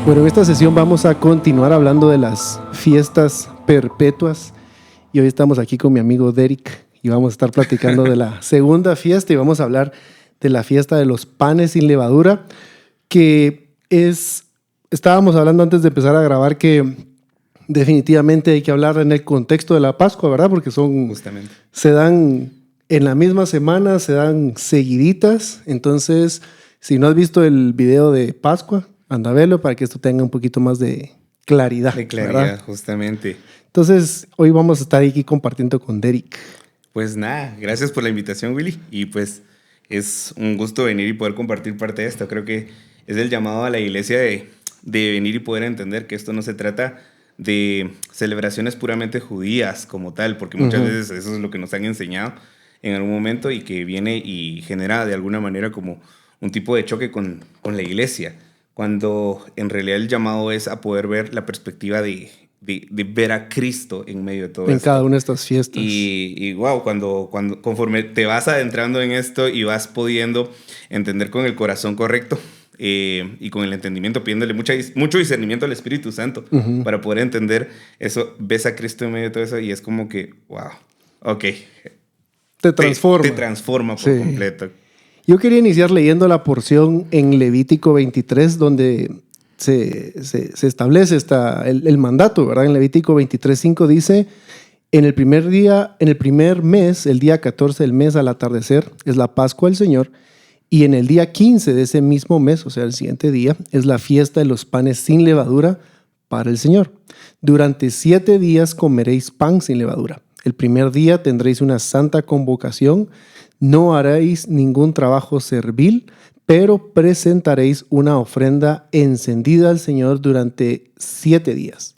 Bueno, en esta sesión vamos a continuar hablando de las fiestas perpetuas y hoy estamos aquí con mi amigo Derek y vamos a estar platicando de la segunda fiesta y vamos a hablar de la fiesta de los panes sin levadura, que estábamos hablando antes de empezar a grabar que definitivamente hay que hablar en el contexto de la Pascua, ¿verdad? Porque Justamente. se dan en la misma semana, se dan seguiditas. Entonces, si no has visto el video de Pascua, anda a verlo para que esto tenga un poquito más de claridad. De claridad, ¿verdad? justamente. Entonces, hoy vamos a estar aquí compartiendo con Derek. Pues nada, gracias por la invitación, Willy. Y pues es un gusto venir y poder compartir parte de esto. Creo que es el llamado a la iglesia de venir y poder entender que esto no se trata de celebraciones puramente judías como tal, porque muchas veces eso es lo que nos han enseñado en algún momento y que viene y genera de alguna manera como un tipo de choque con la iglesia, cuando en realidad el llamado es a poder ver la perspectiva de ver a Cristo en medio de todo esto. En cada una de estas fiestas. Y wow, conforme te vas adentrando en esto y vas pudiendo entender con el corazón correcto y con el entendimiento, pidiéndole mucho discernimiento al Espíritu Santo para poder entender eso, ves a Cristo en medio de todo eso y es como que, wow, ok. Te transforma. Te transforma por completo. Yo quería iniciar leyendo la porción en Levítico 23, donde se establece el mandato, ¿verdad? En Levítico 23:5 dice: en el primer mes, el día 14 del mes al atardecer, es la Pascua del Señor, y en el día 15 de ese mismo mes, o sea, el siguiente día, es la fiesta de los panes sin levadura para el Señor. Durante 7 días comeréis pan sin levadura. El primer día tendréis una santa convocación. No haréis ningún trabajo servil, pero presentaréis una ofrenda encendida al Señor durante 7 días.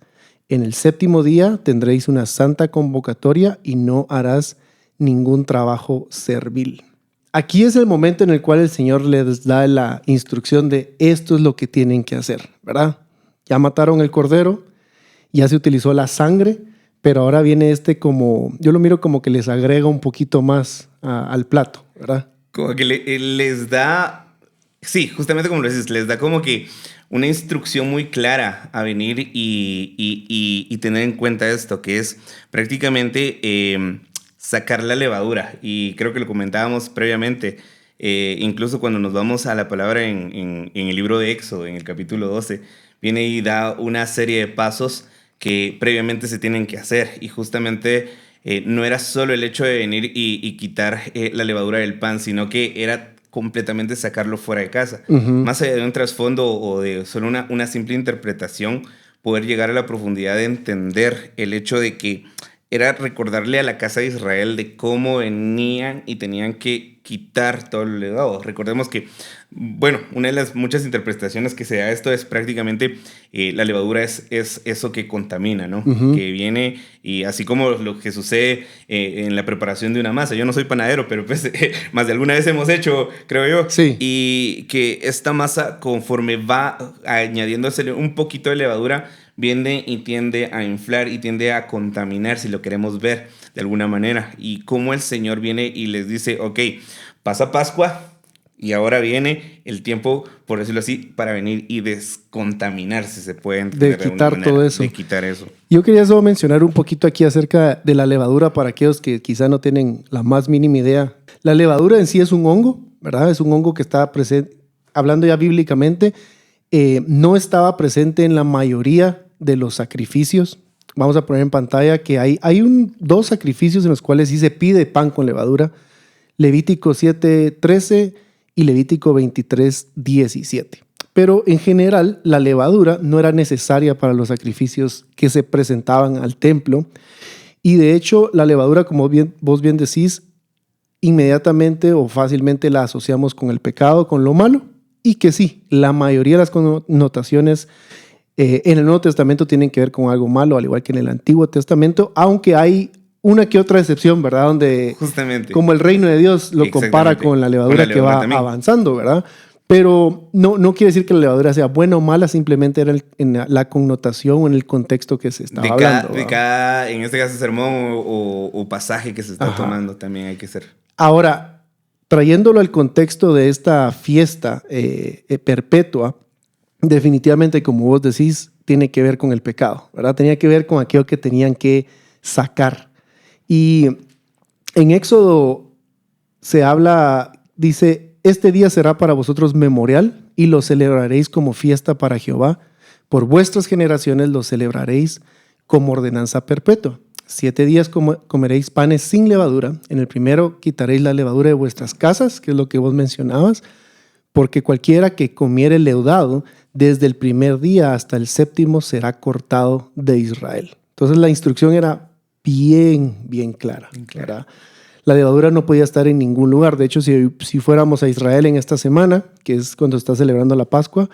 En el 7º día tendréis una santa convocatoria y no harás ningún trabajo servil. Aquí es el momento en el cual el Señor les da la instrucción de esto es lo que tienen que hacer, ¿verdad? Ya mataron el cordero, ya se utilizó la sangre, pero ahora viene yo lo miro como que les agrega un poquito más al plato, ¿verdad? Como que les da, sí, justamente como lo dices, les da como que una instrucción muy clara a venir y tener en cuenta esto, que es prácticamente sacar la levadura. Y creo que lo comentábamos previamente, incluso cuando nos vamos a la palabra en el libro de Éxodo, en el capítulo 12, viene y da una serie de pasos que previamente se tienen que hacer. Y justamente no era solo el hecho de venir y quitar la levadura del pan, sino que era completamente sacarlo fuera de casa. Más allá de un trasfondo o de solo una simple interpretación, poder llegar a la profundidad de entender el hecho de que era recordarle a la casa de Israel de cómo venían y tenían que quitar todo el legado. Recordemos que, bueno, una de las muchas interpretaciones que se da a esto es prácticamente la levadura es eso que contamina, ¿no? Que viene y así como lo que sucede en la preparación de una masa. Yo no soy panadero, pero pues más de alguna vez hemos hecho, creo yo. Sí. Y que esta masa, conforme va añadiéndose un poquito de levadura, viene y tiende a inflar y tiende a contaminar, si lo queremos ver de alguna manera. Y cómo el Señor viene y les dice, ok, pasa Pascua y ahora viene el tiempo, por decirlo así, para venir y descontaminarse, se puede entender. De quitar manera, todo eso. De quitar eso. Yo quería solo mencionar un poquito aquí acerca de la levadura para aquellos que quizá no tienen la más mínima idea. La levadura en sí es un hongo, ¿verdad? Es un hongo que está presente, hablando ya bíblicamente, no estaba presente en la mayoría de los sacrificios. Vamos a poner en pantalla que hay 2 sacrificios en los cuales sí se pide pan con levadura. Levítico 7:13 y Levítico 23:17. Pero en general la levadura no era necesaria para los sacrificios que se presentaban al templo. Y de hecho la levadura, como vos bien decís, inmediatamente o fácilmente la asociamos con el pecado, con lo malo. Y que sí, la mayoría de las connotaciones en el Nuevo Testamento tienen que ver con algo malo, al igual que en el Antiguo Testamento, aunque hay una que otra excepción, ¿verdad? Donde justamente, como el reino de Dios lo compara con la levadura que va también avanzando, ¿verdad? Pero no quiere decir que la levadura sea buena o mala, simplemente era en la connotación o en el contexto que se estaba hablando. De cada, en este caso, sermón o pasaje que se está tomando, también hay que ser. Ahora, trayéndolo al contexto de esta fiesta perpetua, definitivamente, como vos decís, tiene que ver con el pecado, ¿verdad? Tenía que ver con aquello que tenían que sacar. Y en Éxodo se habla, dice, este día será para vosotros memorial y lo celebraréis como fiesta para Jehová. Por vuestras generaciones lo celebraréis como ordenanza perpetua. 7 días comeréis panes sin levadura. En el primero quitaréis la levadura de vuestras casas, que es lo que vos mencionabas, porque cualquiera que comiere leudado desde el primer día hasta el séptimo será cortado de Israel. Entonces la instrucción era bien clara. ¿Verdad? La levadura no podía estar en ningún lugar. De hecho, si fuéramos a Israel en esta semana, que es cuando está celebrando la Pascua,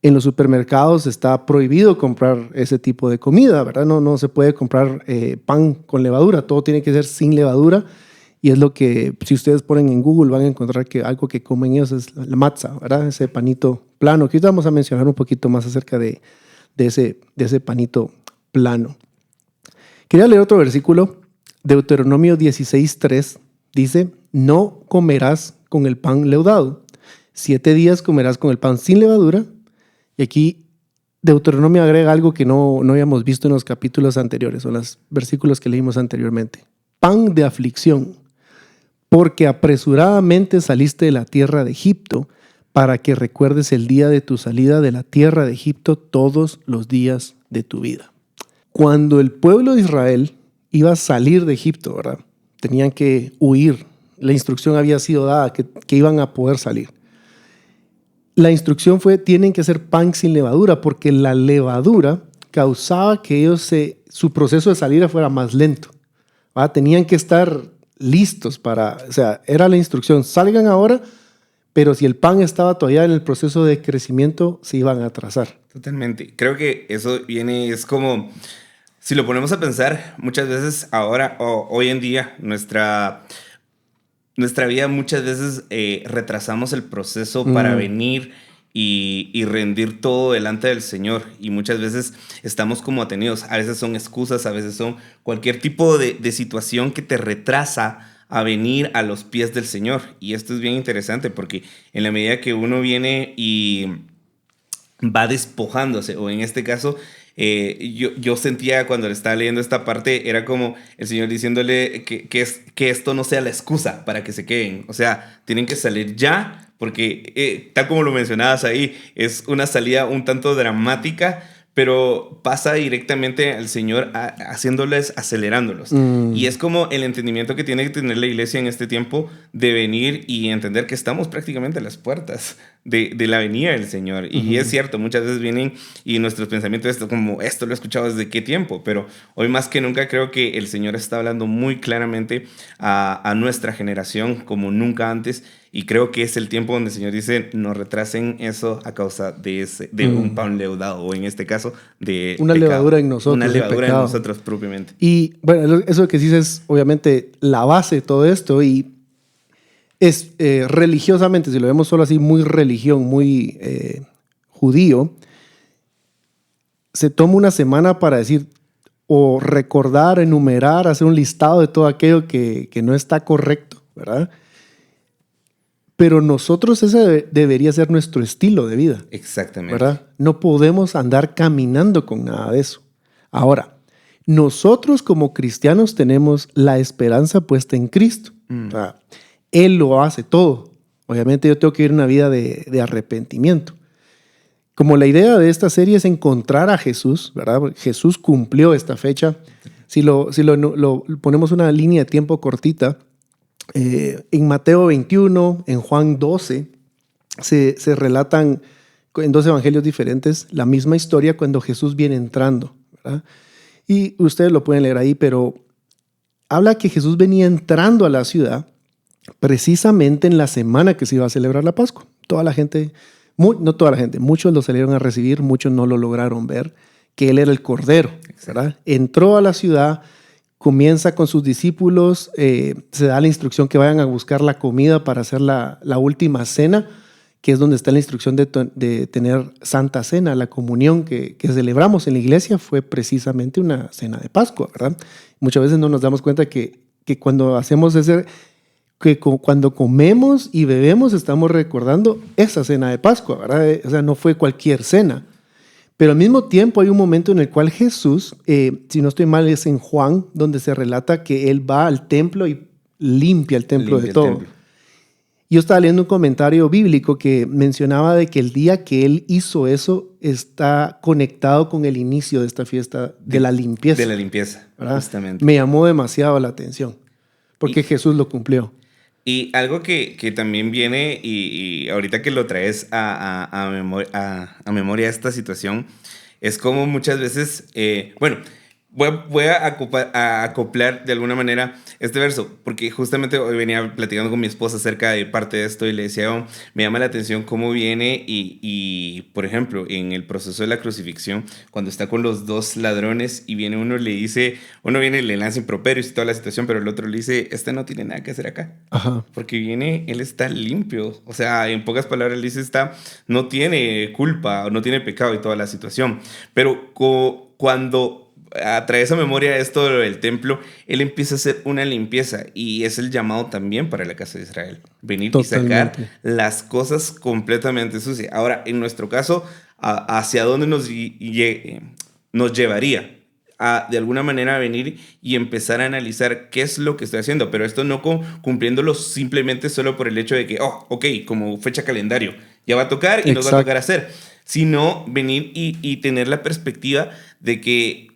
en los supermercados está prohibido comprar ese tipo de comida, ¿verdad? No se puede comprar pan con levadura, todo tiene que ser sin levadura. Y es lo que, si ustedes ponen en Google, van a encontrar que algo que comen ellos es la matzah, ¿verdad? Ese panito plano, que ahorita vamos a mencionar un poquito más acerca de ese panito plano. Quería leer otro versículo, Deuteronomio 16:3, dice, no comerás con el pan leudado, 7 días comerás con el pan sin levadura. Y aquí Deuteronomio agrega algo que no habíamos visto en los capítulos anteriores, o en los versículos que leímos anteriormente. Pan de aflicción, porque apresuradamente saliste de la tierra de Egipto, para que recuerdes el día de tu salida de la tierra de Egipto todos los días de tu vida. Cuando el pueblo de Israel iba a salir de Egipto, ¿verdad? Tenían que huir. La instrucción había sido dada que iban a poder salir. La instrucción fue, tienen que hacer pan sin levadura, porque la levadura causaba que su proceso de salida fuera más lento. ¿Va? Tenían que estar listos era la instrucción, salgan ahora, pero si el pan estaba todavía en el proceso de crecimiento, se iban a atrasar. Totalmente. Creo que eso es como, si lo ponemos a pensar, muchas veces ahora, hoy en día, nuestra vida muchas veces retrasamos el proceso para venir y rendir todo delante del Señor. Y muchas veces estamos como atenidos. A veces son excusas, a veces son cualquier tipo de situación que te retrasa a venir a los pies del Señor. Y esto es bien interesante porque en la medida que uno viene y va despojándose, o en este caso, yo sentía cuando le estaba leyendo esta parte, era como el Señor diciéndole que esto no sea la excusa para que se queden. O sea, tienen que salir ya, porque tal como lo mencionabas ahí, es una salida un tanto dramática, pero pasa directamente al Señor haciéndoles, acelerándolos. Y es como el entendimiento que tiene que tener la iglesia en este tiempo de venir y entender que estamos prácticamente a las puertas de la venida del Señor. Y es cierto, muchas veces vienen y nuestros pensamientos como, esto lo he escuchado desde qué tiempo, pero hoy más que nunca creo que el Señor está hablando muy claramente a nuestra generación como nunca antes. Y creo que es el tiempo donde el Señor dice, no retrasen eso a causa de un pan leudado, o en este caso, de una pecado. Levadura en nosotros. Una levadura en nosotros propiamente. Y bueno, eso que dices es obviamente la base de todo esto, y es religiosamente, si lo vemos solo así, muy religión, muy judío, se toma una semana para decir, o recordar, enumerar, hacer un listado de todo aquello que no está correcto, ¿verdad? Pero nosotros ese debería ser nuestro estilo de vida. Exactamente. ¿Verdad? No podemos andar caminando con nada de eso. Ahora, nosotros como cristianos tenemos la esperanza puesta en Cristo. Él lo hace todo. Obviamente yo tengo que vivir una vida de arrepentimiento. Como la idea de esta serie es encontrar a Jesús, ¿verdad? Porque Jesús cumplió esta fecha. Si lo ponemos una línea de tiempo cortita, en Mateo 21, en Juan 12, se relatan en 2 evangelios diferentes la misma historia cuando Jesús viene entrando, ¿verdad? Y ustedes lo pueden leer ahí, pero habla que Jesús venía entrando a la ciudad precisamente en la semana que se iba a celebrar la Pascua. Toda la gente, no toda la gente, muchos lo salieron a recibir, muchos no lo lograron ver, que él era el Cordero, ¿verdad? Entró a la ciudad, comienza con sus discípulos, se da la instrucción que vayan a buscar la comida para hacer la última cena, que es donde está la instrucción de tener Santa Cena. La comunión que celebramos en la iglesia fue precisamente una cena de Pascua, ¿verdad? Muchas veces no nos damos cuenta que cuando hacemos que cuando comemos y bebemos estamos recordando esa cena de Pascua, ¿verdad? O sea, no fue cualquier cena. Pero al mismo tiempo hay un momento en el cual Jesús, si no estoy mal, es en Juan, donde se relata que él va al templo y limpia el templo de todo. Templo. Yo estaba leyendo un comentario bíblico que mencionaba de que el día que él hizo eso está conectado con el inicio de esta fiesta de la limpieza. De la limpieza, ¿verdad? Justamente. Me llamó demasiado la atención, porque Jesús lo cumplió. Y algo que también viene, y ahorita que lo traes a memoria esta situación, es como muchas veces, voy a acoplar de alguna manera este verso, porque justamente hoy venía platicando con mi esposa acerca de parte de esto y le decía, oh, me llama la atención cómo viene y, por ejemplo, en el proceso de la crucifixión, cuando está con los dos ladrones y viene uno viene y le lanza improperios y toda la situación, pero el otro le dice, este no tiene nada que hacer acá. Ajá. Porque él está limpio. O sea, en pocas palabras, él dice, no tiene culpa, no tiene pecado y toda la situación. Pero cuando trae esa memoria esto del templo, él empieza a hacer una limpieza y es el llamado también para la casa de Israel. Venir Totalmente. Y sacar las cosas completamente sucias. Ahora, en nuestro caso, ¿hacia dónde nos llevaría? De alguna manera venir y empezar a analizar qué es lo que estoy haciendo, pero esto no cumpliéndolo simplemente solo por el hecho de que, como fecha calendario, ya va a tocar y Exacto. Nos va a tocar hacer, sino venir y tener la perspectiva de que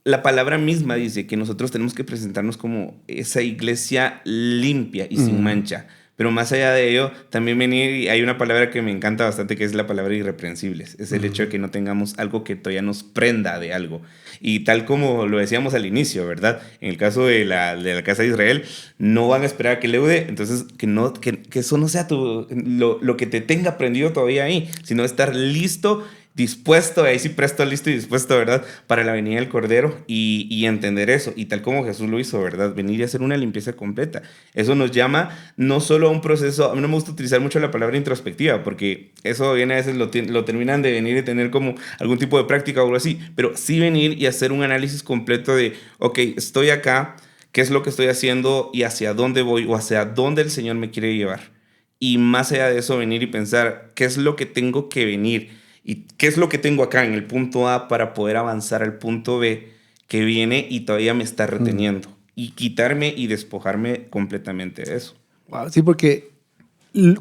la palabra misma dice que nosotros tenemos que presentarnos como esa iglesia limpia y sin mancha. Pero más allá de ello, también venir, y hay una palabra que me encanta bastante, que es la palabra irreprensibles. Es el hecho de que no tengamos algo que todavía nos prenda de algo. Y tal como lo decíamos al inicio, ¿verdad? En el caso de la casa de Israel, no van a esperar a que leude, entonces que eso no sea lo que te tenga prendido todavía ahí, sino estar listo, dispuesto, ahí sí presto, listo y dispuesto, ¿verdad? Para la venida del Cordero y entender eso. Y tal como Jesús lo hizo, ¿verdad? Venir y hacer una limpieza completa. Eso nos llama no solo a un proceso, a mí no me gusta utilizar mucho la palabra introspectiva, porque eso viene a veces lo terminan de venir y tener como algún tipo de práctica o algo así, pero sí venir y hacer un análisis completo de, ok, estoy acá, ¿qué es lo que estoy haciendo y hacia dónde voy o hacia dónde el Señor me quiere llevar? Y más allá de eso, venir y pensar, ¿qué es lo que tengo que venir? ¿Y qué es lo que tengo acá en el punto A para poder avanzar al punto B que viene y todavía me está reteniendo? Y quitarme y despojarme completamente de eso. Wow, sí, porque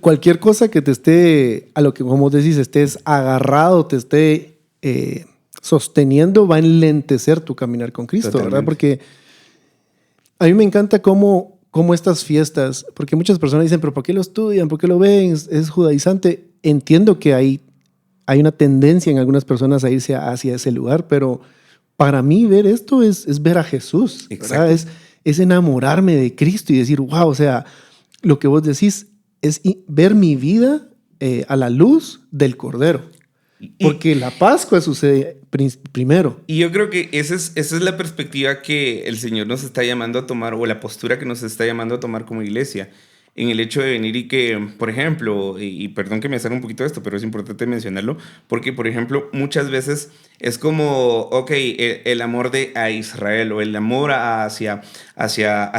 cualquier cosa que te esté, a lo que como decís, estés agarrado, te esté sosteniendo, va a enlentecer tu caminar con Cristo, Totalmente. ¿Verdad? Porque a mí me encanta cómo estas fiestas, porque muchas personas dicen, pero ¿por qué lo estudian? ¿Por qué lo ven? Es judaizante. Entiendo que hay una tendencia en algunas personas a irse hacia ese lugar, pero para mí ver esto es ver a Jesús. Es enamorarme de Cristo y decir, wow, o sea, lo que vos decís es ver mi vida a la luz del Cordero. Porque la Pascua sucede primero. Y yo creo que esa es la perspectiva que el Señor nos está llamando a tomar, o la postura que nos está llamando a tomar como iglesia. En el hecho de venir y que, por ejemplo, y perdón que me salga un poquito de esto, pero es importante mencionarlo, porque, por ejemplo, muchas veces es como, ok, el amor a Israel o el amor hacia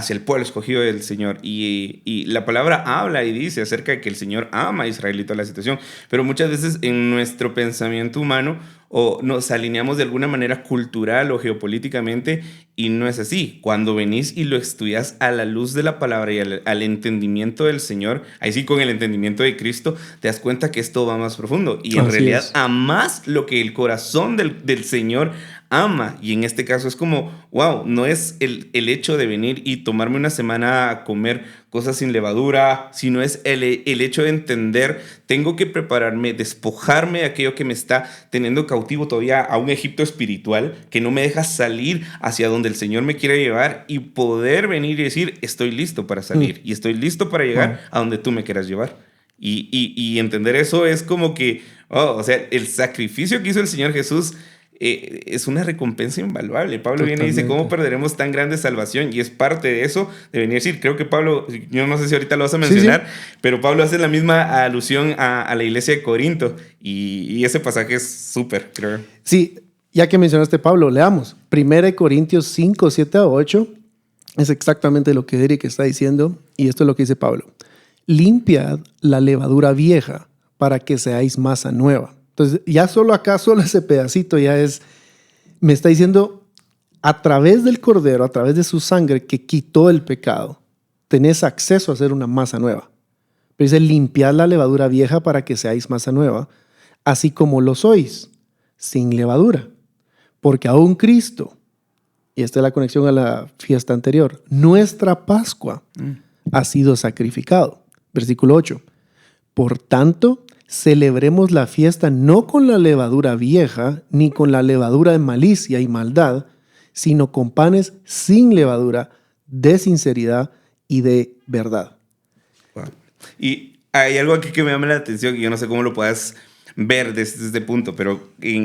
el pueblo escogido del Señor. Y la palabra habla y dice acerca de que el Señor ama a Israel y toda la situación, pero muchas veces en nuestro pensamiento humano o nos alineamos de alguna manera cultural o geopolíticamente y no es así. Cuando venís y lo estudias a la luz de la palabra y al entendimiento del Señor, ahí sí con el entendimiento de Cristo, te das cuenta que esto va más profundo y en realidad amás lo que el corazón del Señor ama. Y en este caso es como, wow, no es el hecho de venir y tomarme una semana a comer cosas sin levadura, sino es el hecho de entender, tengo que prepararme, despojarme de aquello que me está teniendo cautivo todavía a un Egipto espiritual, que no me deja salir hacia donde el Señor me quiere llevar y poder venir y decir, estoy listo para salir y estoy listo para llegar a donde tú me quieras llevar. Y entender eso es como que, o sea, el sacrificio que hizo el Señor Jesús es una recompensa invaluable. Pablo viene y dice, ¿cómo perderemos tan grande salvación? Y es parte de eso, de venir a decir, creo que Pablo, yo no sé si ahorita lo vas a mencionar, pero Pablo hace la misma alusión a la iglesia de Corinto y ese pasaje es súper, creo. Sí, ya que mencionaste Pablo, leamos 1 Corintios 5, 7 a 8. Es exactamente lo que Eric está diciendo y esto es lo que dice Pablo. Limpiad la levadura vieja para que seáis masa nueva. Entonces, ya solo acá, solo ese pedacito ya es, me está diciendo, a través del Cordero, a través de su sangre que quitó el pecado, tenés acceso a hacer una masa nueva. Pero dice, limpiad la levadura vieja para que seáis masa nueva, así como lo sois, sin levadura. Porque aún Cristo, y esta es la conexión a la fiesta anterior, nuestra Pascua ha sido sacrificado. Versículo 8. Por tanto, celebremos la fiesta no con la levadura vieja, ni con la levadura de malicia y maldad, sino con panes sin levadura, de sinceridad y de verdad. Wow. Y hay algo aquí que me llama la atención, y yo no sé cómo lo puedas ver desde este punto, pero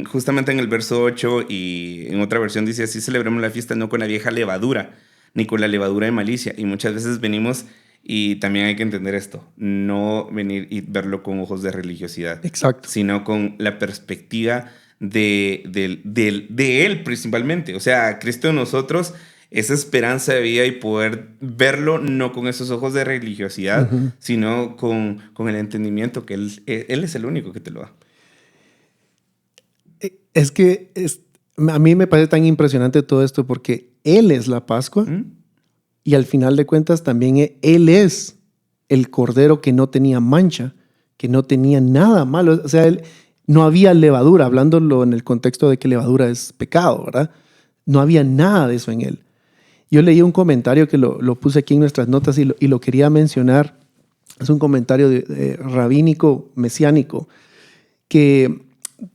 justamente en el verso 8 y en otra versión dice así: celebremos la fiesta no con la vieja levadura, ni con la levadura de malicia. Y muchas veces venimos, y también hay que entender esto, no venir y verlo con ojos de religiosidad. Exacto. Sino con la perspectiva de Él principalmente. O sea, Cristo en nosotros, esa esperanza de vida y poder verlo no con esos ojos de religiosidad, sino con el entendimiento que Él es el único que te lo da. Es que a mí me parece tan impresionante todo esto porque Él es la Pascua y al final de cuentas también Él es el Cordero que no tenía mancha, que no tenía nada malo. O sea, no había levadura, hablándolo en el contexto de que levadura es pecado, ¿verdad? No había nada de eso en Él. Yo leí un comentario que lo puse aquí en nuestras notas y lo quería mencionar. Es un comentario rabínico, mesiánico, que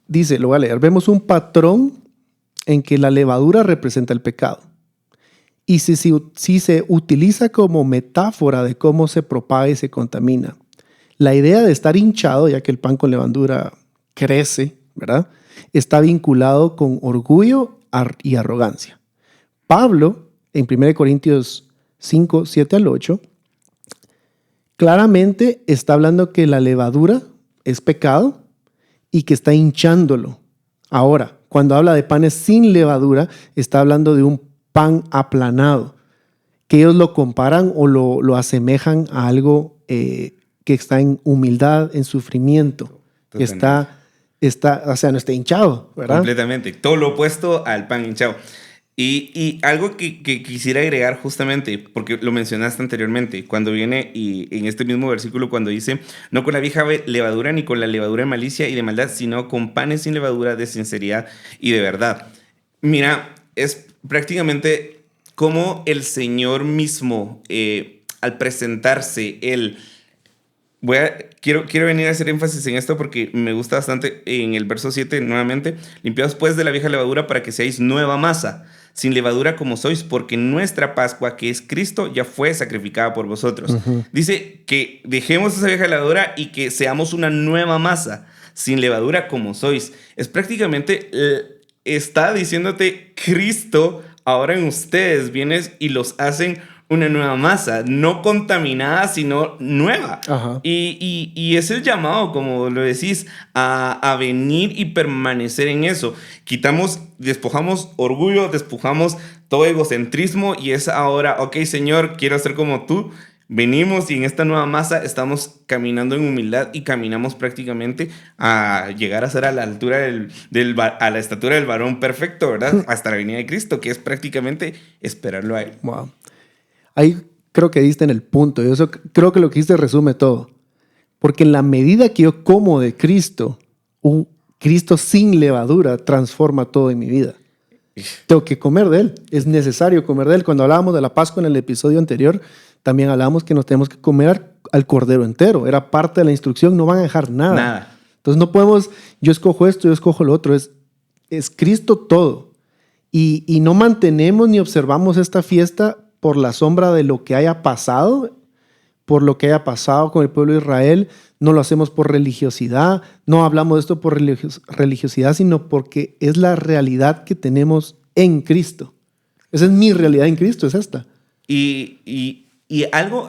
dice, lo voy a leer: vemos un patrón en que la levadura representa el pecado. Y si se utiliza como metáfora de cómo se propaga y se contamina. La idea de estar hinchado, ya que el pan con levadura crece, ¿verdad?, está vinculado con orgullo y arrogancia. Pablo, en 1 Corintios 5, 7 al 8, claramente está hablando que la levadura es pecado y que está hinchándolo. Ahora, cuando habla de panes sin levadura, está hablando de un pan aplanado, que ellos lo comparan o lo asemejan a algo que está en humildad, en sufrimiento, que está, o sea, no está hinchado, ¿verdad? Completamente. Todo lo opuesto al pan hinchado. Y algo que quisiera agregar justamente, porque lo mencionaste anteriormente, cuando viene y en este mismo versículo, cuando dice, no con la vieja levadura ni con la levadura de malicia y de maldad, sino con panes sin levadura de sinceridad y de verdad. Mira, es prácticamente como el Señor mismo, al presentarse, Él... Quiero venir a hacer énfasis en esto porque me gusta bastante en el verso 7 nuevamente. Limpiaos pues de la vieja levadura para que seáis nueva masa, sin levadura como sois, porque nuestra Pascua, que es Cristo, ya fue sacrificada por vosotros. Dice que dejemos esa vieja levadura y que seamos una nueva masa, sin levadura como sois. Es prácticamente, está diciéndote, Cristo ahora en ustedes vienes y los hacen una nueva masa, no contaminada, sino nueva. Y es el llamado, como lo decís, a venir y permanecer en eso. Despojamos orgullo, despojamos todo egocentrismo y es ahora, ok, Señor, quiero ser como tú. Venimos y en esta nueva masa estamos caminando en humildad y caminamos prácticamente a llegar a ser a la altura a la estatura del varón perfecto, ¿verdad? Hasta la venida de Cristo, que es prácticamente esperarlo a Él. Wow. Ahí creo que diste en el punto. Yo creo que lo que diste resume todo. Porque en la medida que yo como de Cristo, un Cristo sin levadura transforma todo en mi vida. Tengo que comer de Él. Es necesario comer de Él. Cuando hablábamos de la Pascua en el episodio anterior, también hablábamos que nos tenemos que comer al cordero entero. Era parte de la instrucción. No van a dejar nada. Entonces no podemos, yo escojo esto, yo escojo lo otro. Es Cristo todo. Y no mantenemos ni observamos esta fiesta por la sombra de lo que haya pasado, por lo que haya pasado con el pueblo de Israel. No lo hacemos por religiosidad, no hablamos de esto por religiosidad, sino porque es la realidad que tenemos en Cristo. Esa es mi realidad en Cristo, es esta. Y algo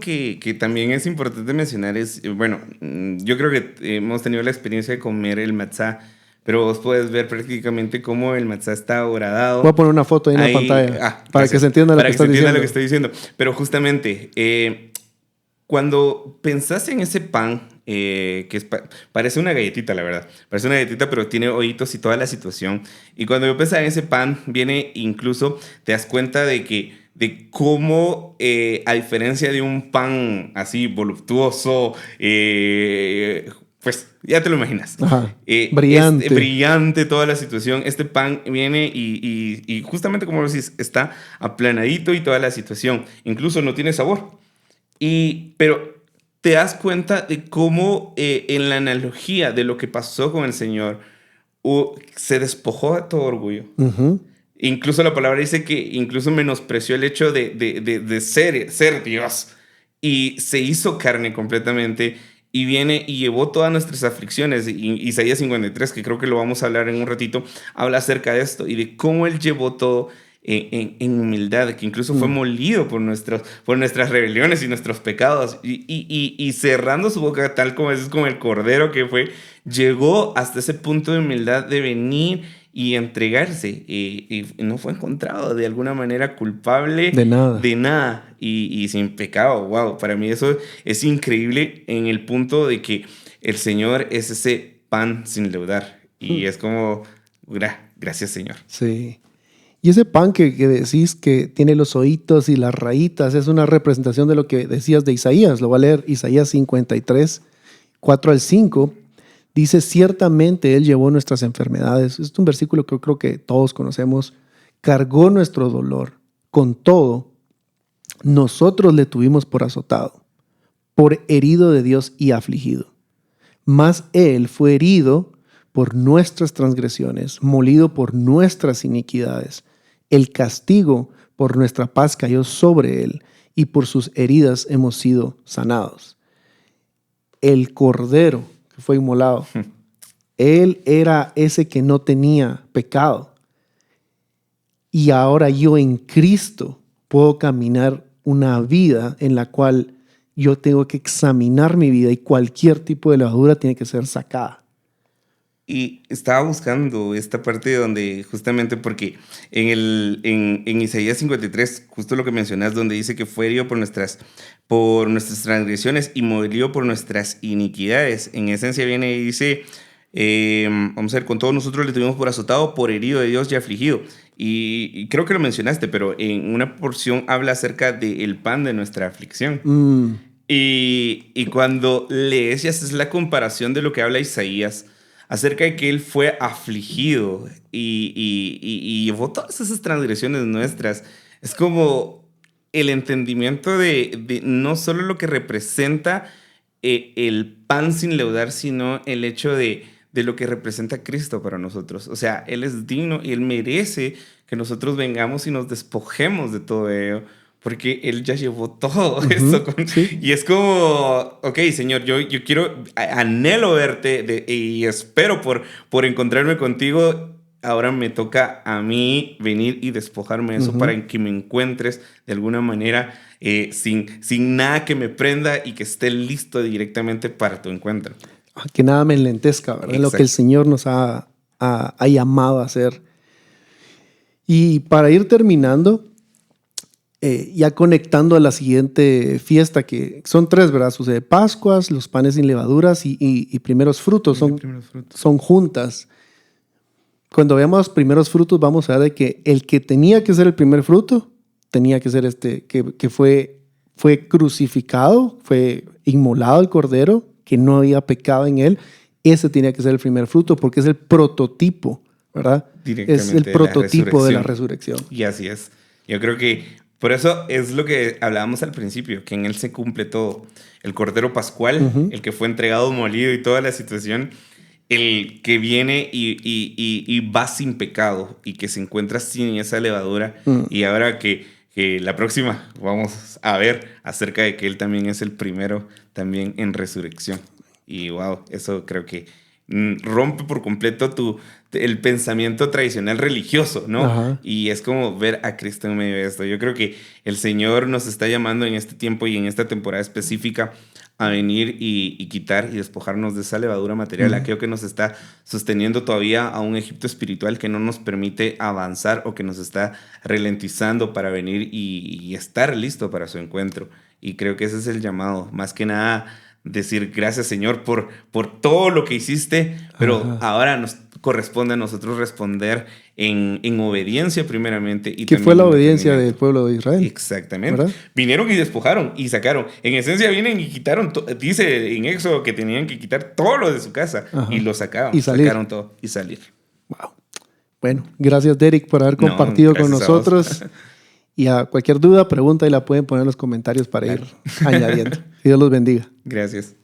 que también es importante mencionar es, bueno, yo creo que hemos tenido la experiencia de comer el matzá, pero vos puedes ver prácticamente cómo el matzá está horadado. Voy a poner una foto ahí en la pantalla para que se entienda lo que estás diciendo. Lo que estoy diciendo. Pero justamente, cuando pensás en ese pan, parece una galletita, la verdad. Parece una galletita, pero tiene hoyitos y toda la situación. Y cuando yo pensaba en ese pan, viene incluso, te das cuenta de cómo, a diferencia de un pan así voluptuoso, pues ya te lo imaginas. Ajá. Brillante. Brillante toda la situación. Este pan viene y justamente como lo decís, está aplanadito y toda la situación. Incluso no tiene sabor. Pero te das cuenta de cómo, en la analogía de lo que pasó con el Señor, se despojó de todo orgullo. Uh-huh. Incluso la palabra dice que incluso menospreció el hecho de ser Dios. Y se hizo carne completamente. Y viene y llevó todas nuestras aflicciones. Isaías 53, que creo que lo vamos a hablar en un ratito, habla acerca de esto y de cómo Él llevó todo en humildad, que incluso fue molido por nuestras rebeliones y nuestros pecados. Y cerrando su boca, tal como es como el cordero que fue, llegó hasta ese punto de humildad de venir y entregarse. Y no fue encontrado de alguna manera culpable de nada y sin pecado. Wow, para mí eso es increíble en el punto de que el Señor es ese pan sin leudar. Y es como, gracias, Señor. Sí. Y ese pan que decís que tiene los ojitos y las rayitas es una representación de lo que decías de Isaías. Lo voy a leer, Isaías 53, 4 al 5. Dice, ciertamente Él llevó nuestras enfermedades. Es un versículo que yo creo que todos conocemos. Cargó nuestro dolor. Con todo, nosotros le tuvimos por azotado, por herido de Dios y afligido. Mas Él fue herido por nuestras transgresiones, molido por nuestras iniquidades. El castigo por nuestra paz cayó sobre Él, y por sus heridas hemos sido sanados. El cordero que fue inmolado, Él era ese que no tenía pecado. Y ahora yo en Cristo puedo caminar una vida en la cual yo tengo que examinar mi vida y cualquier tipo de levadura tiene que ser sacada. Y estaba buscando esta parte donde justamente porque en Isaías 53, justo lo que mencionas, donde dice que fue herido por nuestras transgresiones y molido por nuestras iniquidades. En esencia viene y dice, vamos a ver, con todos nosotros le tuvimos por azotado, por herido de Dios y afligido. Y creo que lo mencionaste, pero en una porción habla acerca del pan de nuestra aflicción. Y cuando lees y haces la comparación de lo que habla Isaías acerca de que Él fue afligido y llevó todas esas transgresiones nuestras, es como el entendimiento de no solo lo que representa, el pan sin leudar, sino el hecho de lo que representa Cristo para nosotros. O sea, Él es digno y Él merece que nosotros vengamos y nos despojemos de todo ello, porque Él ya llevó todo eso. Sí. Y es como, ok, Señor, yo quiero, anhelo verte y espero por encontrarme contigo. Ahora me toca a mí venir y despojarme de eso para que me encuentres de alguna manera, sin nada que me prenda y que esté listo directamente para tu encuentro. Que nada me enlentezca, ¿verdad? Lo que el Señor nos ha llamado a hacer. Y para ir terminando, ya conectando a la siguiente fiesta, que son 3, ¿verdad? Sucede Pascuas, los panes sin levaduras y primeros frutos. Son juntas. Cuando veamos los primeros frutos, vamos a ver de que el que tenía que ser el primer fruto, tenía que ser que fue crucificado, fue inmolado el cordero, que no había pecado en él. Ese tenía que ser el primer fruto porque es el prototipo, ¿verdad? Es el prototipo de la resurrección. Y así es. Yo creo que por eso es lo que hablábamos al principio, que en Él se cumple todo. El Cordero Pascual, el que fue entregado, molido y toda la situación, el que viene y va sin pecado y que se encuentra sin esa levadura. Y ahora que la próxima vamos a ver acerca de que Él también es el primero también en resurrección. Y wow, eso creo que rompe por completo el pensamiento tradicional religioso, ¿no? Ajá. Y es como ver a Cristo en medio de esto. Yo creo que el Señor nos está llamando en este tiempo y en esta temporada específica a venir y quitar y despojarnos de esa levadura material, aquello que nos está sosteniendo todavía a un Egipto espiritual que no nos permite avanzar o que nos está ralentizando para venir y estar listo para su encuentro. Y creo que ese es el llamado, más que nada decir gracias Señor por todo lo que hiciste, pero ahora nos corresponde a nosotros responder en obediencia primeramente. Y que fue la obediencia del pueblo de Israel. Exactamente. ¿Verdad? Vinieron y despojaron y sacaron. En esencia vienen y quitaron, dice en Éxodo que tenían que quitar todo lo de su casa. Y lo sacaron. Y salir. Sacaron todo y salir. Wow. Bueno, gracias Derek por haber compartido con nosotros. Y a cualquier duda, pregunta y la pueden poner en los comentarios para ir añadiendo. Que Dios los bendiga. Gracias.